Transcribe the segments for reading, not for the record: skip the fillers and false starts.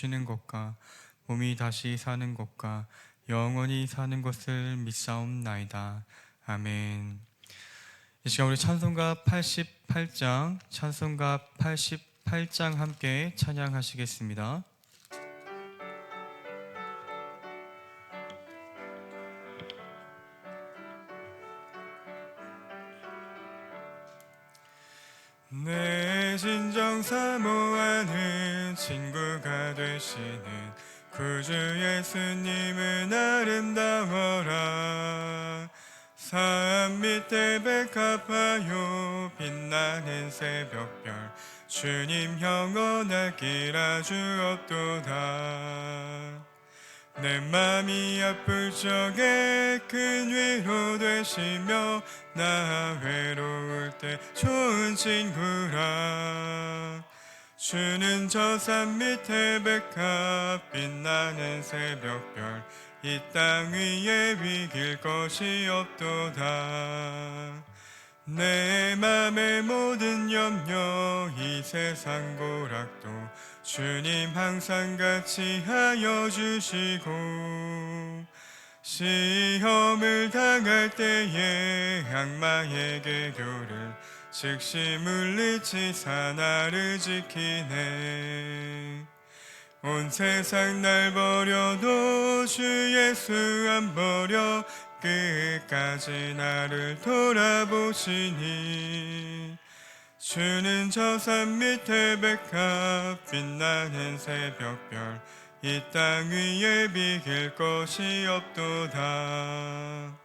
주시는 것과 몸이 다시 사는 것과 영원히 사는 것을 믿사옵나이다. 아멘. 이 시간 우리 찬송가 88장 함께 찬양하시겠습니다. 내 진정 사모하는 친구가 되시는 구주 예수님은 아름다워라. 산 밑에 백합화요 빛나는 새벽별 주님 영원하기라 주옵도다. 내 맘이 아플 적에 큰 위로 되시며 나 외로울 때 좋은 친구라. 주는 저 산 밑에 백합 빛나는 새벽별 이 땅 위에 위길 것이 없도다. 내 맘의 모든 염려 이 세상 고락도 주님 항상 같이 하여 주시고, 시험을 당할 때에 악마의 계교를 즉시 물리치사 나를 지키네. 온 세상 날 버려도 주 예수 안 버려 끝까지 나를 돌아보시니. 주는 저 산 밑에 백합 빛나는 새벽별 이 땅 위에 비길 것이 없도다.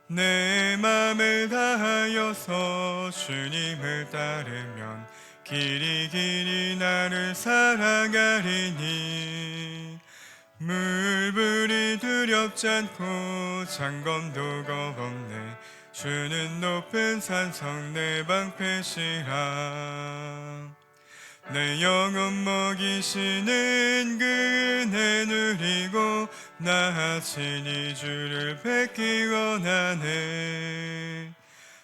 내 맘을 다하여서 주님을 따르면 길이 길이 나를 사랑하리니. 물불이 두렵지 않고 장검도 겁없네. 주는 높은 산성 내 방패시라. 내 영혼 먹이시는 그 은혜 누리고 나 친히 주를 뵙기 원하네.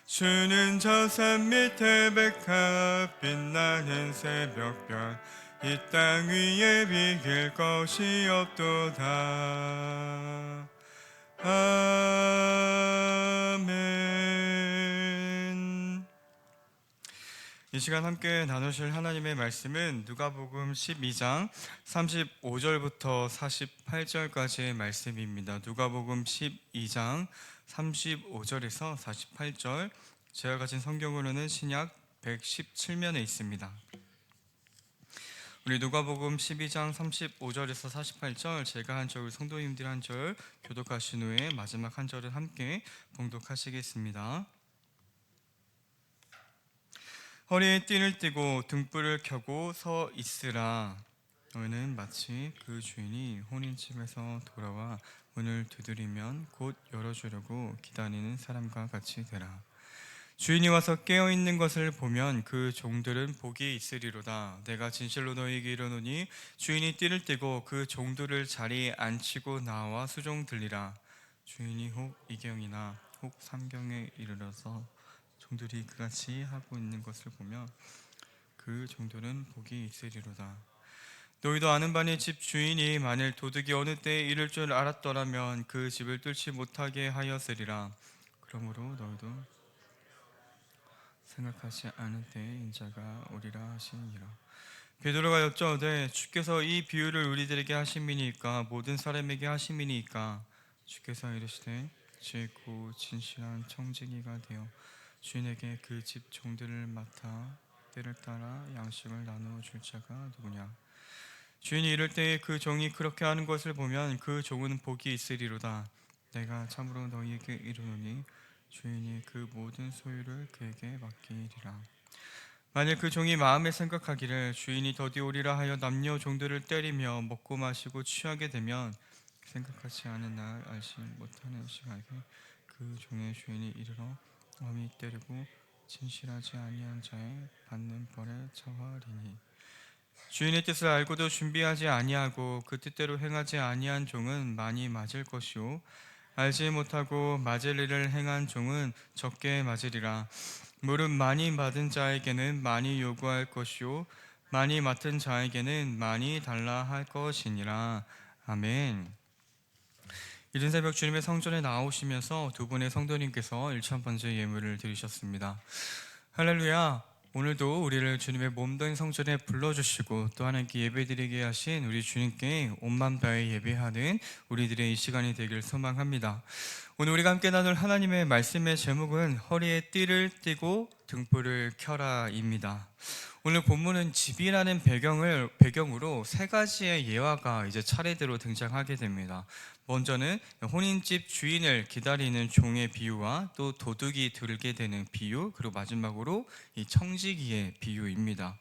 주는 저 산 밑에 백합 빛나는 새벽별 이 땅 위에 비길 것이 없도다. 아멘. 이 시간 함께 나누실 하나님의 말씀은 누가복음 12장 35절부터 48절까지의 말씀입니다. 누가복음 12장 35절에서 48절, 제가 가진 성경으로는 신약 117면에 있습니다. 우리 누가복음 12장 35절에서 48절, 제가 한 절, 성도님들 한 절 교독하신 후에 마지막 한 절을 함께 봉독하시겠습니다. 허리에 띠를 띠고 등불을 켜고 서 있으라. 너희는 마치 그 주인이 혼인집에서 돌아와 문을 두드리면 곧 열어주려고 기다리는 사람과 같이 되라. 주인이 와서 깨어있는 것을 보면 그 종들은 복이 있으리로다. 내가 진실로 너희에게 이르노니 주인이 띠를 띠고 그 종들을 자리에 앉히고 나와 수종 들리라. 주인이 혹 이경이나 혹 삼경에 이르러서 종들이 그같이 하고 있는 것을 보면 그 종들은 복이 있으리로다. 너희도 아는 바니 집 주인이 만일 도둑이 어느 때에 이를 줄 알았더라면 그 집을 뚫지 못하게 하였으리라. 그러므로 너희도 생각하지 않을 때에 인자가 오리라 하시니라. 베드로가 여짜오되 주께서 이 비유를 우리들에게 하심이니까 모든 사람에게 하심이니까. 주께서 이르시되 지혜고 진실한 청지기가 되어 주인에게 그 집 종들을 맡아 때를 따라 양식을 나누어 줄 자가 누구냐. 주인이 이럴 때에 그 종이 그렇게 하는 것을 보면 그 종은 복이 있으리로다. 내가 참으로 너희에게 이르노니 주인이 그 모든 소유를 그에게 맡기리라. 만일 그 종이 마음에 생각하기를 주인이 더디 오리라 하여 남녀 종들을 때리며 먹고 마시고 취하게 되면 생각하지 않은 날 알지 못하는 시각에 그 종의 주인이 이르러 엄히 때리고 진실하지 아니한 자의 받는 벌에 처하리니. 주인의 뜻을 알고도 준비하지 아니하고 그 뜻대로 행하지 아니한 종은 많이 맞을 것이요 알지 못하고 맞을 일을 행한 종은 적게 맞으리라. 무릇 많이 받은 자에게는 많이 요구할 것이요 많이 맡은 자에게는 많이 달라 할 것이니라. 아멘. 이른 새벽 주님의 성전에 나오시면서 두 분의 성도님께서 일천번째 예물을 드리셨습니다. 할렐루야. 오늘도 우리를 주님의 몸된 성전에 불러주시고 또 하나님께 예배드리게 하신 우리 주님께 온맘 다해 예배하는 우리들의 이 시간이 되길 소망합니다. 오늘 우리가 함께 나눌 하나님의 말씀의 제목은 허리에 띠를 띠고 등불을 켜라입니다. 오늘 본문은 집이라는 배경으로 세 가지의 예화가 이제 차례대로 등장하게 됩니다. 먼저는 혼인집 주인을 기다리는 종의 비유와 또 도둑이 들게 되는 비유, 그리고 마지막으로 이 청지기의 비유입니다.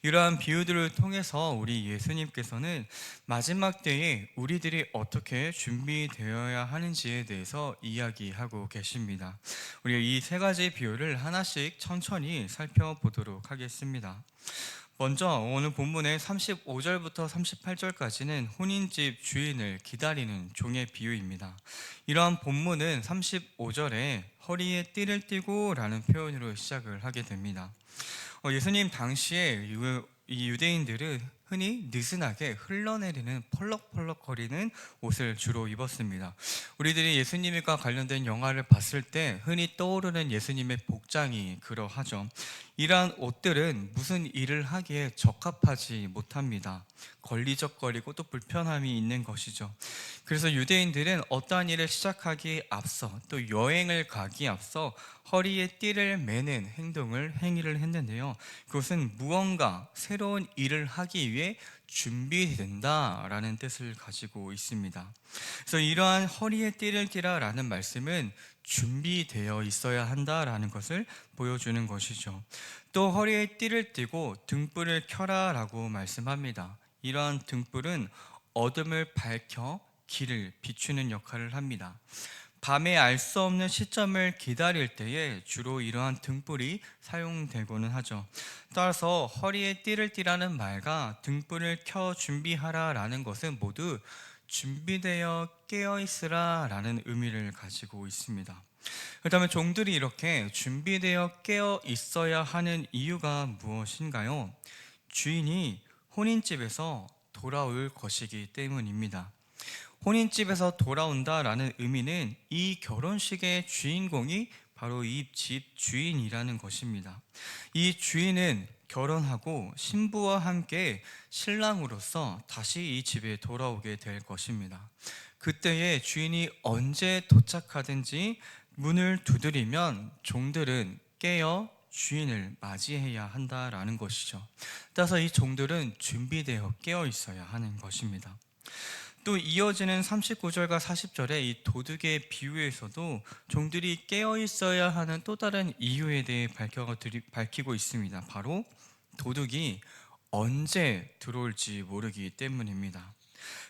이러한 비유들을 통해서 우리 예수님께서는 마지막 때에 우리들이 어떻게 준비되어야 하는지에 대해서 이야기하고 계십니다. 우리가 이 세 가지 비유를 하나씩 천천히 살펴보도록 하겠습니다. 먼저 오늘 본문의 35절부터 38절까지는 혼인집 주인을 기다리는 종의 비유입니다. 이러한 본문은 35절에 허리에 띠를 띠고 라는 표현으로 시작을 하게 됩니다. 예수님 당시에 이 유대인들은 흔히 느슨하게 흘러내리는 펄럭펄럭거리는 옷을 주로 입었습니다. 우리들이 예수님과 관련된 영화를 봤을 때 흔히 떠오르는 예수님의 복장이 그러하죠. 이러한 옷들은 무슨 일을 하기에 적합하지 못합니다. 걸리적거리고 또 불편함이 있는 것이죠. 그래서 유대인들은 어떠한 일을 시작하기에 앞서 또 여행을 가기에 앞서 허리에 띠를 매는 행위를 했는데요. 그것은 무언가 새로운 일을 하기 위해 준비된다라는 뜻을 가지고 있습니다. 그래서 이러한 허리에 띠를 띠라라는 말씀은 준비되어 있어야 한다라는 것을 보여주는 것이죠. 또 허리에 띠를 띠고 등불을 켜라라고 말씀합니다. 이러한 등불은 어둠을 밝혀 길을 비추는 역할을 합니다. 밤에 알 수 없는 시점을 기다릴 때에 주로 이러한 등불이 사용되고는 하죠. 따라서 허리에 띠를 띠라는 말과 등불을 켜 준비하라 라는 것은 모두 준비되어 깨어있으라 라는 의미를 가지고 있습니다. 그렇다면 종들이 이렇게 준비되어 깨어 있어야 하는 이유가 무엇인가요? 주인이 혼인집에서 돌아올 것이기 때문입니다. 혼인집에서 돌아온다라는 의미는 이 결혼식의 주인공이 바로 이 집 주인이라는 것입니다. 이 주인은 결혼하고 신부와 함께 신랑으로서 다시 이 집에 돌아오게 될 것입니다. 그때에 주인이 언제 도착하든지 문을 두드리면 종들은 깨어 주인을 맞이해야 한다라는 것이죠. 따라서 이 종들은 준비되어 깨어 있어야 하는 것입니다. 또 이어지는 39절과 40절의 이 도둑의 비유에서도 종들이 깨어 있어야 하는 또 다른 이유에 대해 밝히고 있습니다. 바로 도둑이 언제 들어올지 모르기 때문입니다.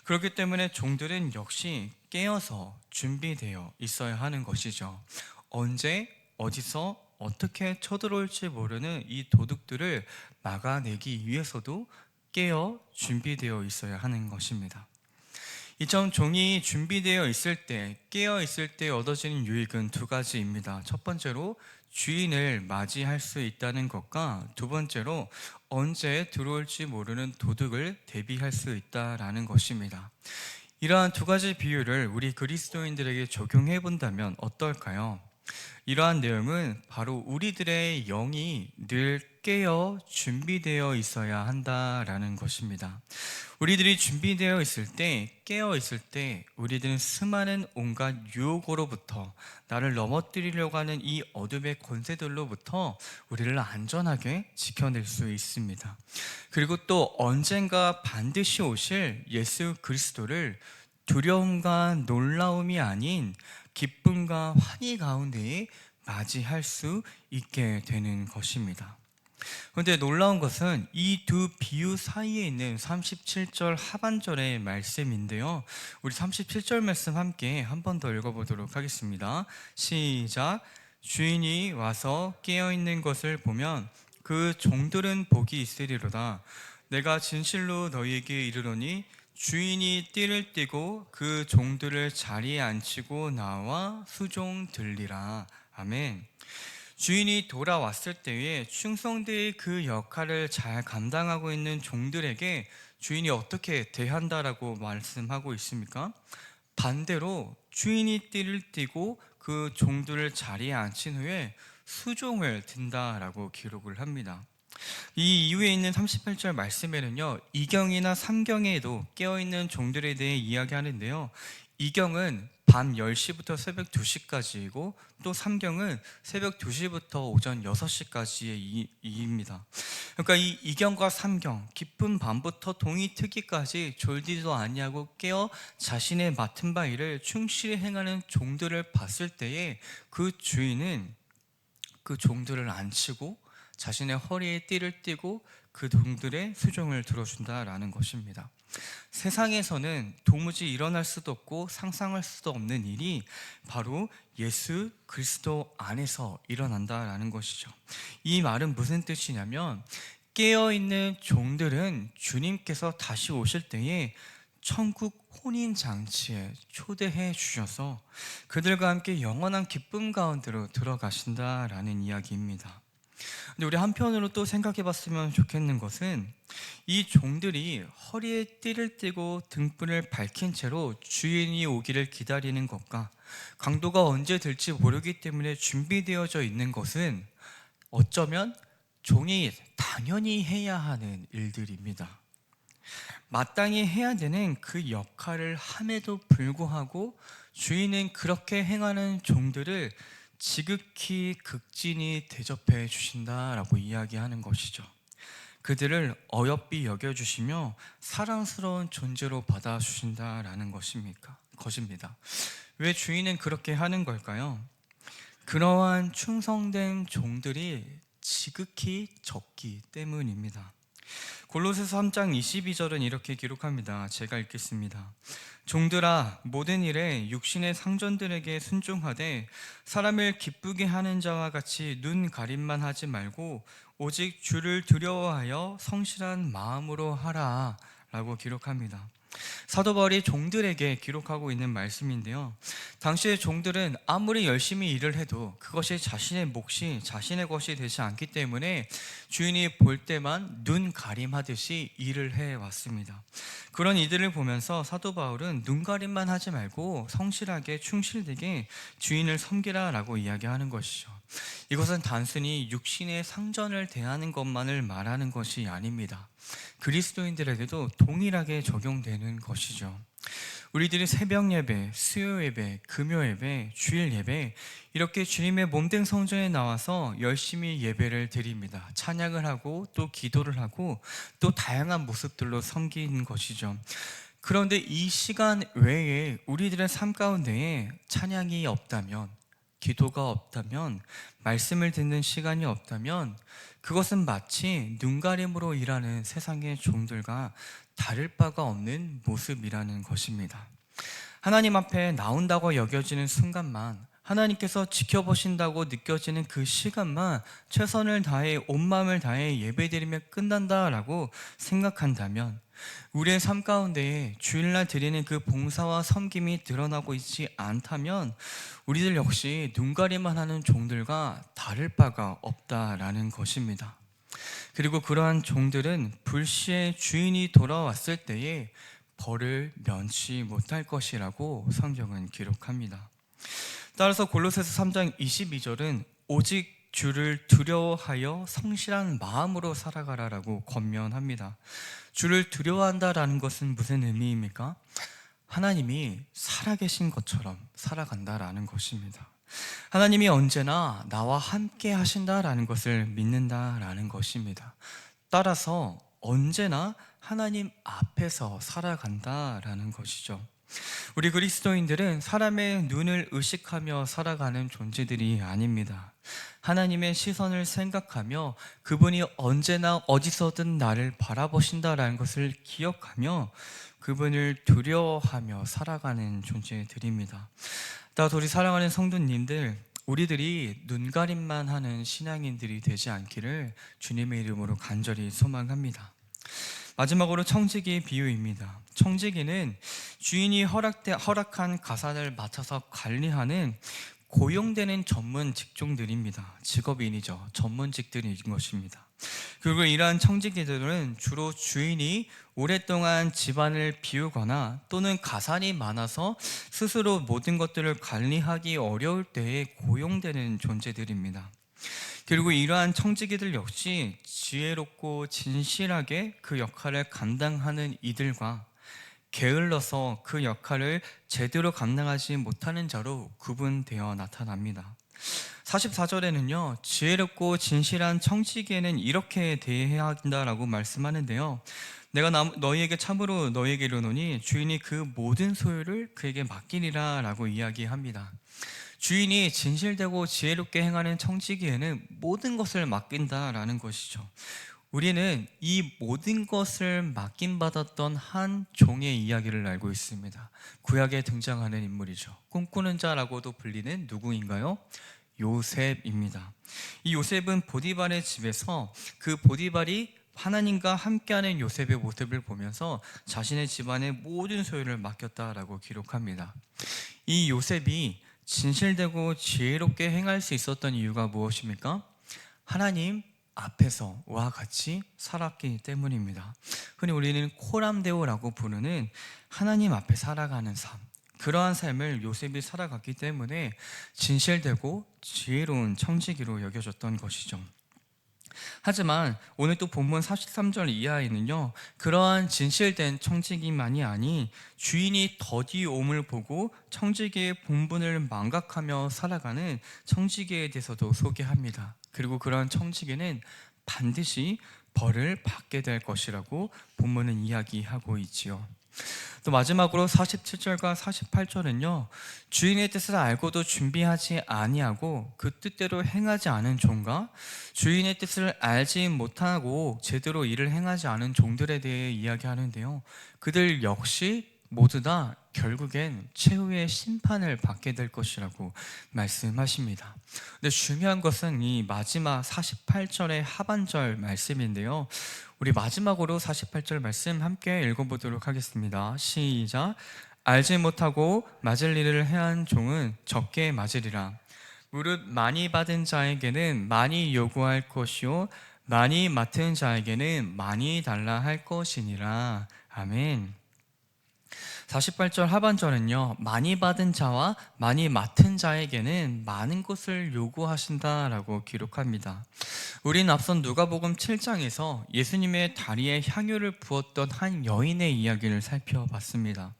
그렇기 때문에 종들은 역시 깨어서 준비되어 있어야 하는 것이죠. 언제 어디서 어떻게 쳐들어올지 모르는 이 도둑들을 막아내기 위해서도 깨어 준비되어 있어야 하는 것입니다. 이처럼 종이 준비되어 있을 때, 깨어 있을 때 얻어지는 유익은 두 가지입니다. 첫 번째로 주인을 맞이할 수 있다는 것과 두 번째로 언제 들어올지 모르는 도둑을 대비할 수 있다라는 것입니다. 이러한 두 가지 비유를 우리 그리스도인들에게 적용해 본다면 어떨까요? 이러한 내용은 바로 우리들의 영이 늘 깨어 준비되어 있어야 한다라는 것입니다. 우리들이 준비되어 있을 때, 깨어 있을 때 우리들은 수많은 온갖 유혹으로부터 나를 넘어뜨리려고 하는 이 어둠의 권세들로부터 우리를 안전하게 지켜낼 수 있습니다. 그리고 또 언젠가 반드시 오실 예수 그리스도를 두려움과 놀라움이 아닌 기쁨과 환희 가운데 맞이할 수 있게 되는 것입니다. 그런데 놀라운 것은 이 두 비유 사이에 있는 37절 하반절의 말씀인데요. 우리 37절 말씀 함께 한 번 더 읽어보도록 하겠습니다. 시작. 주인이 와서 깨어있는 것을 보면 그 종들은 복이 있으리로다. 내가 진실로 너희에게 이르노니 주인이 띠를 띠고 그 종들을 자리에 앉히고 나와 수종 들리라. 아멘. 주인이 돌아왔을 때에 충성되이 그 역할을 잘 감당하고 있는 종들에게 주인이 어떻게 대한다라고 말씀하고 있습니까? 반대로 주인이 띠를 띠고 그 종들을 자리에 앉힌 후에 수종을 든다라고 기록을 합니다. 이 이후에 있는 38절 말씀에는요, 2경이나 3경에도 깨어있는 종들에 대해 이야기하는데요. 2경은 밤 10시부터 새벽 2시까지이고 또 3경은 새벽 2시부터 오전 6시까지의 이입니다. 그러니까 이 2경과 3경, 깊은 밤부터 동이 트기까지 졸지도 아니하고 깨어 자신의 맡은 바 일을 충실히 행하는 종들을 봤을 때에 그 주인은 그 종들을 앉히고 자신의 허리에 띠를 띠고 그 종들의 수종을 들어준다라는 것입니다. 세상에서는 도무지 일어날 수도 없고 상상할 수도 없는 일이 바로 예수 그리스도 안에서 일어난다라는 것이죠. 이 말은 무슨 뜻이냐면, 깨어있는 종들은 주님께서 다시 오실 때에 천국 혼인잔치에 초대해 주셔서 그들과 함께 영원한 기쁨 가운데로 들어가신다라는 이야기입니다. 근데 우리 한편으로 또 생각해 봤으면 좋겠는 것은, 이 종들이 허리에 띠를 띠고 등불을 밝힌 채로 주인이 오기를 기다리는 것과 강도가 언제 될지 모르기 때문에 준비되어져 있는 것은 어쩌면 종이 당연히 해야 하는 일들입니다. 마땅히 해야 되는 그 역할을 함에도 불구하고 주인은 그렇게 행하는 종들을 지극히 극진히 대접해 주신다라고 이야기하는 것이죠. 그들을 어여삐 여겨주시며 사랑스러운 존재로 받아주신다라는 것입니다. 왜 주인은 그렇게 하는 걸까요? 그러한 충성된 종들이 지극히 적기 때문입니다. 골로새서 3장 22절은 이렇게 기록합니다. 제가 읽겠습니다. 종들아, 모든 일에 육신의 상전들에게 순종하되 사람을 기쁘게 하는 자와 같이 눈 가림만 하지 말고 오직 주를 두려워하여 성실한 마음으로 하라 라고 기록합니다. 사도 바울이 종들에게 기록하고 있는 말씀인데요, 당시의 종들은 아무리 열심히 일을 해도 그것이 자신의 몫이 자신의 것이 되지 않기 때문에 주인이 볼 때만 눈 가림하듯이 일을 해왔습니다. 그런 이들을 보면서 사도 바울은 눈 가림만 하지 말고 성실하게 충실되게 주인을 섬기라 라고 이야기하는 것이죠. 이것은 단순히 육신의 상전을 대하는 것만을 말하는 것이 아닙니다. 그리스도인들에게도 동일하게 적용되는 것이죠. 우리들이 새벽 예배, 수요 예배, 금요 예배, 주일 예배, 이렇게 주님의 몸된 성전에 나와서 열심히 예배를 드립니다. 찬양을 하고 또 기도를 하고 또 다양한 모습들로 섬기는 것이죠. 그런데 이 시간 외에 우리들의 삶 가운데에 찬양이 없다면, 기도가 없다면, 말씀을 듣는 시간이 없다면 그것은 마치 눈가림으로 일하는 세상의 종들과 다를 바가 없는 모습이라는 것입니다. 하나님 앞에 나온다고 여겨지는 순간만, 하나님께서 지켜보신다고 느껴지는 그 시간만 최선을 다해 온 마음을 다해 예배드리며 끝난다라고 생각한다면, 우리의 삶 가운데에 주일날 드리는 그 봉사와 섬김이 드러나고 있지 않다면 우리들 역시 눈가리만 하는 종들과 다를 바가 없다라는 것입니다. 그리고 그러한 종들은 불시에 주인이 돌아왔을 때에 벌을 면치 못할 것이라고 성경은 기록합니다. 따라서 골로새서 3장 22절은 오직 주를 두려워하여 성실한 마음으로 살아가라라고 권면합니다. 주를 두려워한다라는 것은 무슨 의미입니까? 하나님이 살아계신 것처럼 살아간다라는 것입니다. 하나님이 언제나 나와 함께 하신다라는 것을 믿는다라는 것입니다. 따라서 언제나 하나님 앞에서 살아간다라는 것이죠. 우리 그리스도인들은 사람의 눈을 의식하며 살아가는 존재들이 아닙니다. 하나님의 시선을 생각하며 그분이 언제나 어디서든 나를 바라보신다라는 것을 기억하며 그분을 두려워하며 살아가는 존재들입니다. 따라서 우리 사랑하는 성도님들, 우리들이 눈가림만 하는 신앙인들이 되지 않기를 주님의 이름으로 간절히 소망합니다. 마지막으로 청지기 비유입니다. 청지기는 주인이 허락한 가산을 맞춰서 관리하는 고용되는 전문 직종들입니다. 직업인이죠. 전문직들인 것입니다. 그리고 이러한 청지기들은 주로 주인이 오랫동안 집안을 비우거나 또는 가산이 많아서 스스로 모든 것들을 관리하기 어려울 때에 고용되는 존재들입니다. 그리고 이러한 청지기들 역시 지혜롭고 진실하게 그 역할을 감당하는 이들과 게을러서 그 역할을 제대로 감당하지 못하는 자로 구분되어 나타납니다. 44절에는요, 지혜롭고 진실한 청지기에는 이렇게 대해야 한다라고 말씀하는데요. 내가 너희에게 참으로 너희에게 이르노니 주인이 그 모든 소유를 그에게 맡기리라 라고 이야기합니다. 주인이 진실되고 지혜롭게 행하는 청지기에는 모든 것을 맡긴다라는 것이죠. 우리는 이 모든 것을 맡김받았던 한 종의 이야기를 알고 있습니다. 구약에 등장하는 인물이죠. 꿈꾸는 자라고도 불리는 누구인가요? 요셉입니다. 이 요셉은 보디발의 집에서 그 보디발이 하나님과 함께하는 요셉의 모습을 보면서 자신의 집안의 모든 소유를 맡겼다라고 기록합니다. 이 요셉이 진실되고 지혜롭게 행할 수 있었던 이유가 무엇입니까? 하나님 앞에서와 같이 살았기 때문입니다. 흔히 우리는 코람데오라고 부르는 하나님 앞에 살아가는 삶, 그러한 삶을 요셉이 살아갔기 때문에 진실되고 지혜로운 청지기로 여겨졌던 것이죠. 하지만 오늘 또 본문 43절 이하에는요, 그러한 진실된 청지기만이 아닌 주인이 더디옴을 보고 청지기의 본분을 망각하며 살아가는 청지기에 대해서도 소개합니다. 그리고 그러한 청지기는 반드시 벌을 받게 될 것이라고 본문은 이야기하고 있지요. 또 마지막으로 47절과 48절은요, 주인의 뜻을 알고도 준비하지 아니하고 그 뜻대로 행하지 않은 종과 주인의 뜻을 알지 못하고 제대로 일을 행하지 않은 종들에 대해 이야기하는데요, 그들 역시 모두 다 결국엔 최후의 심판을 받게 될 것이라고 말씀하십니다. 근데 중요한 것은 이 마지막 48절의 하반절 말씀인데요, 우리 마지막으로 48절 말씀 함께 읽어보도록 하겠습니다. 시작. 알지 못하고 맞을 일을 해한 종은 적게 맞으리라. 무릇 많이 받은 자에게는 많이 요구할 것이요 많이 맡은 자에게는 많이 달라 할 것이니라. 아멘. 48절 하반절은요, 많이 받은 자와 많이 맡은 자에게는 많은 것을 요구하신다라고 기록합니다. 우리는 앞선 누가복음 7장에서 예수님의 다리에 향유를 부었던 한 여인의 이야기를 살펴봤습니다.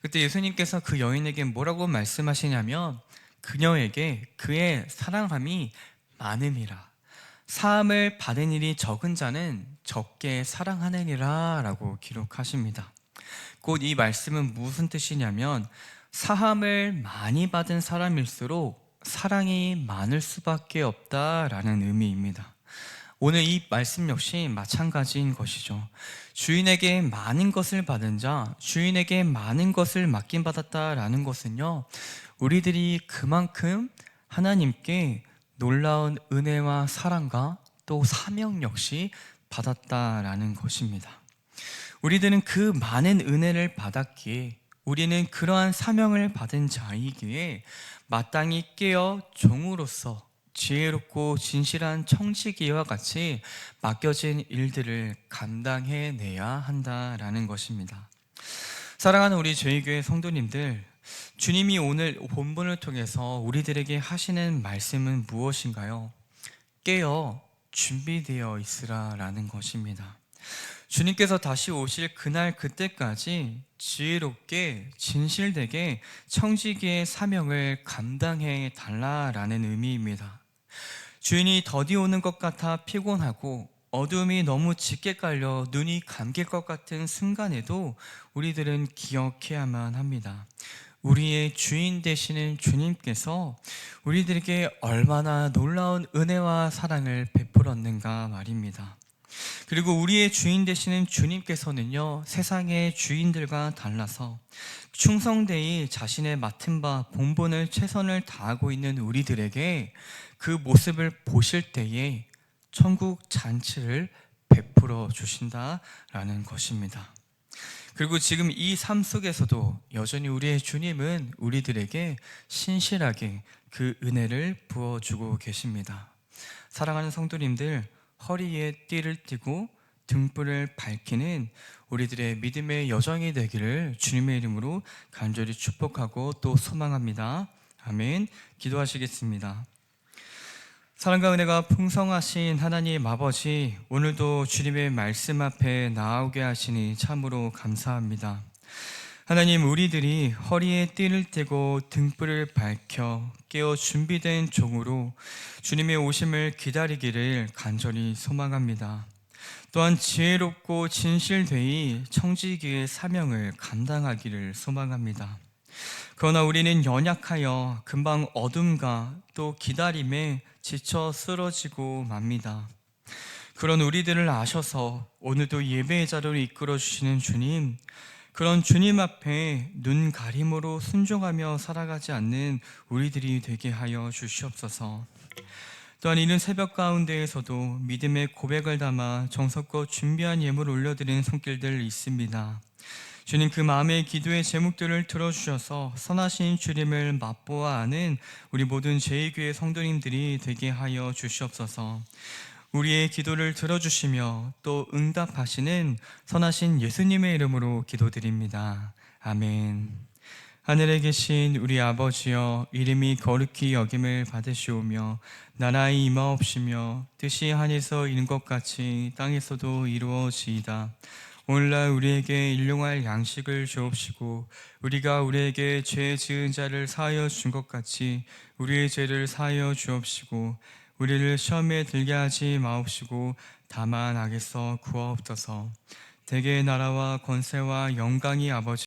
그때 예수님께서 그 여인에게 뭐라고 말씀하시냐면, 그녀에게 그의 사랑함이 많음이라, 사함을 받은 일이 적은 자는 적게 사랑하느니라 라고 기록하십니다. 곧 이 말씀은 무슨 뜻이냐면, 사함을 많이 받은 사람일수록 사랑이 많을 수밖에 없다라는 의미입니다. 오늘 이 말씀 역시 마찬가지인 것이죠. 주인에게 많은 것을 받은 자, 주인에게 많은 것을 맡김받았다라는 것은요, 우리들이 그만큼 하나님께 놀라운 은혜와 사랑과 또 사명 역시 받았다라는 것입니다. 우리들은 그 많은 은혜를 받았기에, 우리는 그러한 사명을 받은 자이기에 마땅히 깨어 종으로서 지혜롭고 진실한 청지기와 같이 맡겨진 일들을 감당해내야 한다라는 것입니다. 사랑하는 우리 저희교회 성도님들, 주님이 오늘 본문을 통해서 우리들에게 하시는 말씀은 무엇인가요? 깨어 준비되어 있으라라는 것입니다. 주님께서 다시 오실 그날 그때까지 지혜롭게 진실되게 청지기의 사명을 감당해 달라라는 의미입니다. 주인이 더디 오는 것 같아 피곤하고 어둠이 너무 짙게 깔려 눈이 감길 것 같은 순간에도 우리들은 기억해야만 합니다. 우리의 주인 되시는 주님께서 우리들에게 얼마나 놀라운 은혜와 사랑을 베풀었는가 말입니다. 그리고 우리의 주인 되시는 주님께서는요, 세상의 주인들과 달라서 충성되이 자신의 맡은 바 본분을 최선을 다하고 있는 우리들에게 그 모습을 보실 때에 천국 잔치를 베풀어 주신다라는 것입니다. 그리고 지금 이 삶 속에서도 여전히 우리의 주님은 우리들에게 신실하게 그 은혜를 부어주고 계십니다. 사랑하는 성도님들, 허리에 띠를 띠고 등불을 밝히는 우리들의 믿음의 여정이 되기를 주님의 이름으로 간절히 축복하고 또 소망합니다. 아멘. 기도하시겠습니다. 사랑과 은혜가 풍성하신 하나님 아버지, 오늘도 주님의 말씀 앞에 나오게 하시니 참으로 감사합니다. 하나님, 우리들이 허리에 띠를 띠고 등불을 밝혀 깨어 준비된 종으로 주님의 오심을 기다리기를 간절히 소망합니다. 또한 지혜롭고 진실되이 청지기의 사명을 감당하기를 소망합니다. 그러나 우리는 연약하여 금방 어둠과 또 기다림에 지쳐 쓰러지고 맙니다. 그런 우리들을 아셔서 오늘도 예배의 자리로 이끌어 주시는 주님, 그런 주님 앞에 눈 가림으로 순종하며 살아가지 않는 우리들이 되게 하여 주시옵소서. 또한 이른 새벽 가운데에서도 믿음의 고백을 담아 정성껏 준비한 예물을 올려드리는 손길들 있습니다. 주님, 그 마음의 기도의 제목들을 들어주셔서 선하신 주님을 맛보아 아는 우리 모든 제2교회 성도님들이 되게 하여 주시옵소서. 우리의 기도를 들어주시며 또 응답하시는 선하신 예수님의 이름으로 기도드립니다. 아멘. 하늘에 계신 우리 아버지여, 이름이 거룩히 여김을 받으시오며 나라의 임하옵시며 뜻이 하늘에서 이룬 것 같이 땅에서도 이루어지이다. 오늘날 우리에게 일용할 양식을 주옵시고 우리가 우리에게 죄 지은 자를 사하여 준 것 같이 우리의 죄를 사하여 주옵시고 우리를 시험에 들게 하지 마옵시고 다만 악에서 구하옵소서. 대개의 나라와 권세와 영광이 아버지